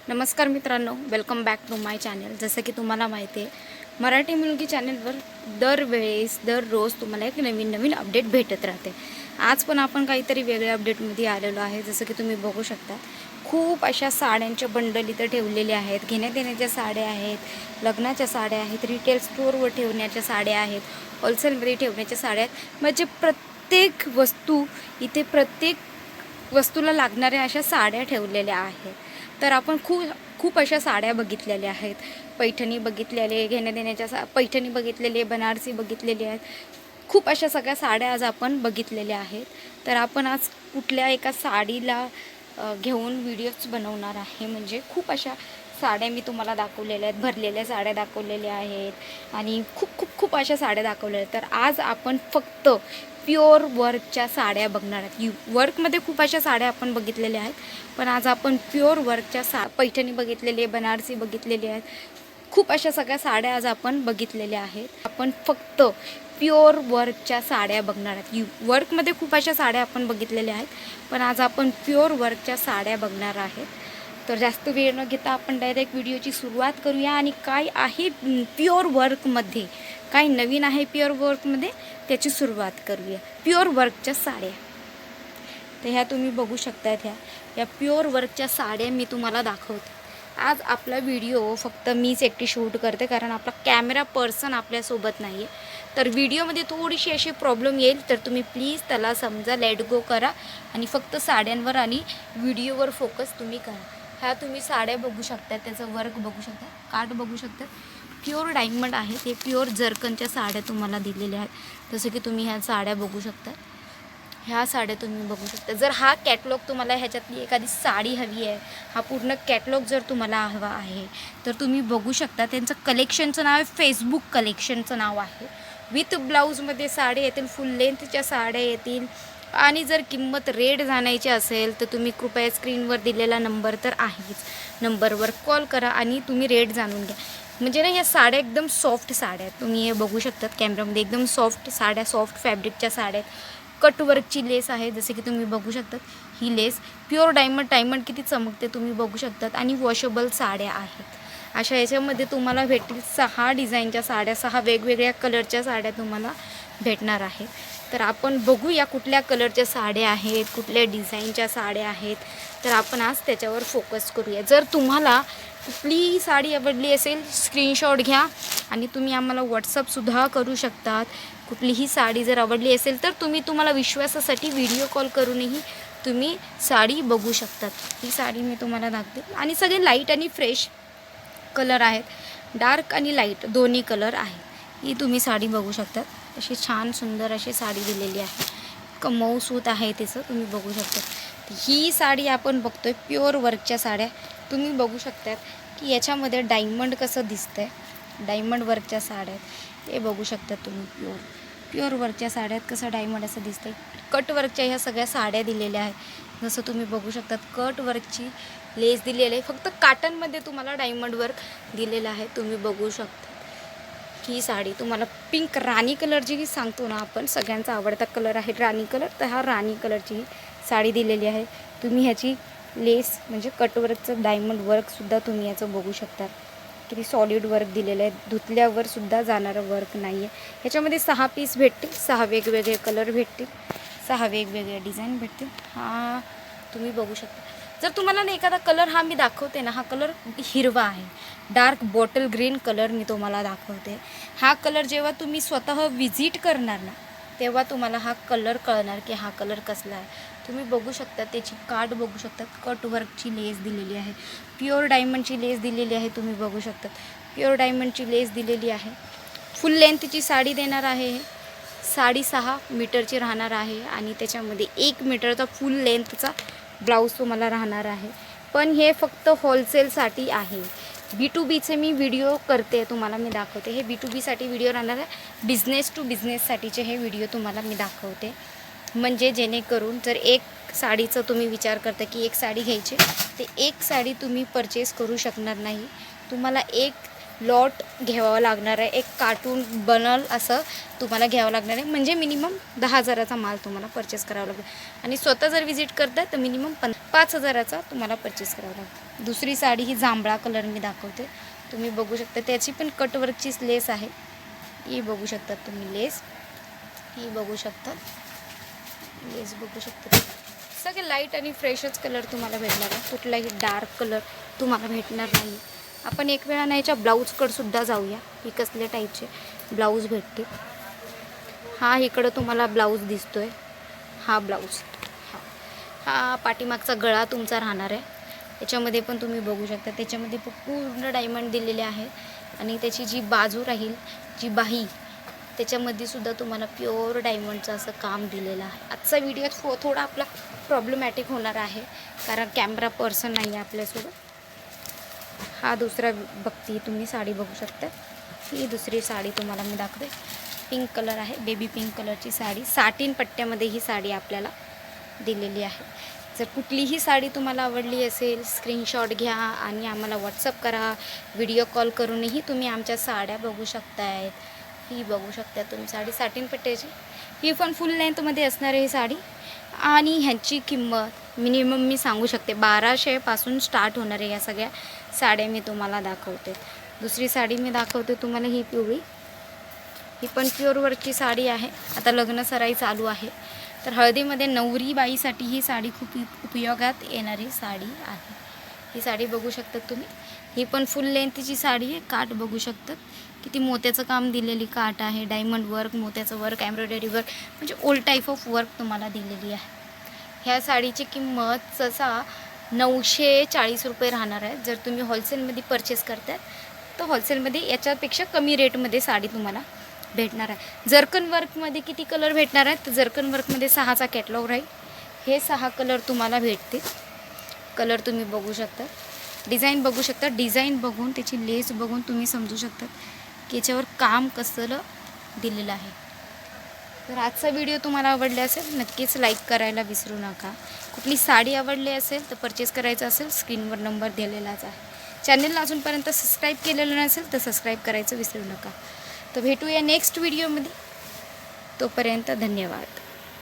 नमस्कार मित्रांनो, welcome back to my channel. जसं की तुम्हाला माहिती आहे, मराठी मुलगी चॅनलवर दररोज तुम्हाला एक नवीन अपडेट भेटत राहते। आज पण आपण काहीतरी वेगळ्या अपडेटमध्ये आलेलो आहे। जसं की तुम्ही बघू शकता, खूप अशा साड्यांच्या बंडल इथं ठेवलेले आहेत। घेण्या देण्याच्या साड्या आहेत, लग्नाच्या साड्या आहेत, रिटेल स्टोअरवर ठेवण्याच्या साड्या आहेत, होलसेलमध्ये ठेवण्याच्या साड्या आहेत। म्हणजे प्रत्येक वस्तूला लागणाऱ्या अशा साड्या ठेवलेल्या आहेत। तर आपण खूप अशा साड्या बघितलेल्या आहेत। पैठणी बघितलेले, घेण्या देण्याच्या पैठणी बघितलेले, बनारसी बघितलेले आहेत। खूप अशा सगळ्या साड्या आज आपण बघितलेल्या आहेत। तर आपण आज कुठल्या एका साडीला घेऊन व्हिडिओज बनवणार आहे। म्हणजे खूप अशा साड्या मी तुम्हाला दाखवलेल्या आहेत, भरलेल्या साड्या दाखवलेल्या आहेत आणि खूप अशा साड्या दाखवलेल्या आहेत। तर आज आपण फक्त प्युअर वर्कच्या साड्या बघणार आहोत। वर्कमध्ये खूप अशा साड्या आपण बघितलेल्या आहेत, पण आज आपण प्युअर वर्कच्या पैठणी बघितलेली आहे, बनारसी बघितलेली आहेत। खूप अशा सगळ्या साड्या आज आपण बघितलेल्या आहेत। आपण फक्त प्युअर वर्कच्या साड्या बघणार आहोत। वर्कमध्ये खूप अशा साड्या आपण बघितलेल्या आहेत, पण आज आपण प्युअर वर्कच्या साड्या बघणार आहेत। तर जास्त वेळ न घेता आपण डायरेक्ट व्हिडिओची सुरुवात करूया आणि काय आहे प्युअर वर्कमध्ये, काय नवीन आहे प्युअर वर्कमध्ये त्याची सुरुवात करूया। प्युअर वर्कच्या साड्या, तर ह्या तुम्ही बघू शकता, या प्युअर वर्कच्या साड्या मी तुम्हाला दाखवते। आज आपला व्हिडिओ फक्त मीच एकटी शूट करते, कारण आपला कॅमेरा पर्सन आपल्यासोबत नाही आहे। तर व्हिडिओमध्ये थोडीशी अशी प्रॉब्लेम येईल, तर तुम्ही प्लीज त्याला समजा, लेट गो करा आणि फक्त साड्यांवर आणि व्हिडिओवर फोकस तुम्ही करा। ह्या तुम्ही साड्या बघू शकता, त्याचं वर्क बघू शकता, काठ बघू शकता। प्युअर डायमंड आहेत, हे प्युअर जर्कनच्या साड्या तुम्हाला दिलेल्या आहेत। जसं की तुम्ही ह्या साड्या बघू शकता, ह्या साड्या तुम्ही बघू शकता। जर हा कॅटलॉग तुम्हाला ह्याच्यातली एखादी साडी हवी आहे, हा पूर्ण कॅटलॉग जर तुम्हाला हवा आहे, तर तुम्ही बघू शकता। त्यांचं कलेक्शनचं नाव आहे, फेसबुक कलेक्शनचं नाव आहे। विथ ब्लाऊजमध्ये साड्या येतील, फुल लेंथच्या साड्या येतील। आणि जर किंमत रेट जाणायची असेल, तर तुम्ही कृपया स्क्रीनवर दिलेला नंबर तर आहेच, नंबरवर कॉल करा आणि तुम्ही रेट जाणून घ्या। म्हणजे ना, ह्या साड्या एकदम सॉफ्ट साड्या आहेत, तुम्ही हे बघू शकतात कॅमेरामध्ये। एकदम सॉफ्ट साड्या, सॉफ्ट फॅब्रिकच्या साड्या आहेत। कटवर्कची लेस आहे, जसे की तुम्ही बघू शकतात। ही लेस प्युअर डायमंड किती चमकते तुम्ही बघू शकतात। आणि वॉशेबल साड्या आहेत। अशा याच्यामध्ये तुम्हाला भेटतील 6 डिझाईनच्या साड्या, 6 वेगवेगळ्या कलरच्या साड्या तुम्हाला भेटणार आहेत। तर आपण बघूया कुठल्या कलरच्या साड्या आहेत, कुठल्या डिझाईनच्या साड्या आहेत, तर आपण आज त्याच्यावर फोकस करूया। जर तुम्हाला कुठलीही साडी आवडली असेल, स्क्रीनशॉट घ्या आणि तुम्ही आम्हाला व्हॉट्सअपसुद्धा करू शकतात। कुठलीही साडी जर आवडली असेल, तर तुम्हाला विश्वासासाठी व्हिडिओ कॉल करूनही तुम्ही साडी बघू शकतात। ही साडी मी तुम्हाला दाखवते आणि सगळे लाईट आणि फ्रेश कलर आहेत, डार्क आणि लाईट दोन्ही कलर आहेत। ही तुम्ही साडी बघू शकतात, अशी छान सुंदर अशी साडी दिलेली आहे। मऊ सूत आहे तिचं, तुम्ही बघू शकता। ही साडी आपण बघतोय प्युअर वर्कच्या साड्या, तुम्ही बघू शकतात की याच्यामध्ये डायमंड कसं दिसतंय। डायमंड वर्कच्या साड्या आहेत, हे बघू शकता तुम्ही। प्युअर वर्कच्या साड्यात कसं डायमंड असं दिसतंय। कट वर्कच्या ह्या सगळ्या साड्या दिलेल्या आहेत, जसं तुम्ही बघू शकतात। कट वर्कची लेस दिलेली आहे, फक्त काटनमध्ये तुम्हाला डायमंड वर्क दिलेलं आहे, तुम्ही बघू शकता। ही साडी तुम्हाला पिंक राणी कलरची सांगतो ना आपण, सगळ्यांचा आवडता कलर आहे राणी कलर, तर हा राणी कलरची साडी दिलेली आहे। तुम्ही ह्याची लेस म्हणजे कटवर्कचं डायमंड वर्कसुद्धा तुम्ही याचं बघू शकता, किती सॉलिड वर्क दिलेलं आहे। धुतल्यावर सुद्धा जाणारं वर्क नाही आहे। ह्याच्यामध्ये 6 पीस भेटतील, 6 वेगवेगळे कलर भेटतील, 6 वेगवेगळे डिझाईन भेटतील। हा तुम्ही बघू शकता। जर तुम्हाला ना एखादा कलर हा मी दाखवते ना, हा कलर हिरवा आहे, डार्क बॉटल ग्रीन कलर मी तुम्हाला दाखवते। हा कलर जेव्हा तुम्ही स्वतः विजिट करणार ना, तेव्हा तुम्हाला हा कलर कळणार की हा कलर कसला आहे। तुम्ही बघू शकता, त्याची काठ बघू शकतात, कट वर्कची लेस दिलेली आहे, प्युअर डायमंडची लेस दिलेली आहे, तुम्ही बघू शकतात। प्युअर डायमंडची लेस दिलेली आहे, फुल लेंथची साडी देणार आहे। 6.5 मीटरची राहणार आहे आणि त्याच्यामध्ये 1 मीटरचा फुल लेंथचा ब्लाऊज तुम्हाला राहणार आहे। पण हे फक्त होलसेलसाठी आहे। B2Bचे मी व्हिडिओ करते, तुम्हाला मी दाखवते। हे B2Bसाठी व्हिडिओ राहणार आहे, बिझनेस टू बिझनेससाठीचे हे व्हिडिओ तुम्हाला मी दाखवते। म्हणजे जेणेकरून जर एक साडीचं तुम्ही विचार करता की एक साडी घ्यायची, ते एक साडी तुम्ही परचेस करू शकणार नाही। तुम्हाला एक लॉट घ्यावं लागणार आहे. एक कार्टून बनल असं तुम्हाला घ्यावं लागणार आहे. म्हणजे मिनिमम 10,000चा माल तुम्हाला परचेस करावा लागेल. आणि स्वतः जर विजिट करताय तर मिनिमम 5,000चा तुम्हाला परचेस करावा लागेल. दुसरी साडी ही जांभळा कलर मी दाखवते. तुम्ही बघू शकता, त्याची पण कटवर्कचीच लेस आहे. ही बघू शकता तुम्ही लेस, ही बघू शकता लेस बघू शकता. सगळे लाईट आणि फ्रेशच कलर तुम्हाला भेटणार आहे. कुठलाही डार्क कलर तुम्हाला भेटणार नाही. आपण एक वेळा नाही याच्या ब्लाऊजकडसुद्धा जाऊया, ही कसल्या टाईपचे ब्लाऊज भेटते. हा इकडं तुम्हाला ब्लाऊज दिसतोय, हा ब्लाऊज, हा पाठीमागचा गळा तुमचा राहणार आहे. याच्यामध्ये पण तुम्ही बघू शकता, त्याच्यामध्ये पूर्ण डायमंड दिलेले आहे. आणि त्याची जी बाजू राहील, जी बाही, त्याच्यामध्ये सुद्धा तुम्हाला प्युअर डायमंडचं असं काम दिलेलं आहे. आजचा व्हिडिओ थोडा आपला प्रॉब्लेमॅटिक होणार आहे, कारण कॅमेरा पर्सन नाही आहे आपल्यासोबत. हा दुसरा बघती तुम्ही साडी बघू शकता. ही दुसरी साडी तुम्हाला मी दाखवते. पिंक कलर आहे, बेबी पिंक कलरची साडी, साटिन पट्ट्यामध्ये ही साडी आपल्याला दिलेली आहे. जर कुठलीही साडी तुम्हाला आवडली असेल, स्क्रीनशॉट घ्या आणि आम्हाला व्हॉट्सअप करा. व्हिडिओ कॉल करूनही तुम्ही आमच्या साड्या बघू शकतायत. ही बघू शकता तुम्ही साडी साटिन पट्ट्याची, ही पण फुल लेंथमध्ये असणार आहे ही साडी. आणि ह्यांची किंमत मिनिमम मी सांगू शकते 1200पासून स्टार्ट होणार आहे. या सगळ्या साड्या मी तुम्हाला दाखवते. दुसरी साडी मी दाखवते तुम्हाला, ही पिवळी, ही पण प्युअर वर्कची साडी आहे. आता लग्न सराई चालू आहे, तर हळदीमध्ये नवरी बाईसाठी ही साडी खूप उपयोगात येणारी साडी आहे. ही साडी बघू शकतात तुम्ही, ही पण फुल लेंथची साडी आहे. काठ बघू शकतात, किती मोत्याचं काम दिलेली काठ आहे. डायमंड वर्क, मोत्याचं वर्क, एम्ब्रॉयडरी वर्क, म्हणजे ऑल टाईप ऑफ वर्क तुम्हाला दिलेली आहे. ह्या साडीची किंमत जसा 940 रुपये राहणार आहे. जर तुम्ही होलसेलमध्ये परचेस करताय तर होलसेलमध्ये याच्यापेक्षा कमी रेटमध्ये साडी तुम्हाला भेटणार आहे. जर्कन वर्कमध्ये किती कलर भेटणार आहेत, तर जर्कन वर्कमध्ये 6चा कॅटलॉग राहील. हे 6 कलर तुम्हाला भेटतील. कलर तुम्ही बघू शकता, डिझाईन बघू शकता. डिझाईन बघून, त्याची लेस बघून तुम्ही समजू शकता की याच्यावर काम कसलं दिलेलं आहे. तर आजचा व्हिडिओ तुम्हाला आवडला असेल नक्कीच लाईक करायला विसरू नका. कुठली साडी आवडली असेल तर परचेस करायचं असेल, स्क्रीनवर नंबर दिलेलाच आहे. चॅनलला अजूनपर्यंत सबस्क्राईब केलेलं नसेल तर सबस्क्राईब करायचं विसरू नका. तर भेटूया नेक्स्ट व्हिडिओमध्ये. तोपर्यंत धन्यवाद.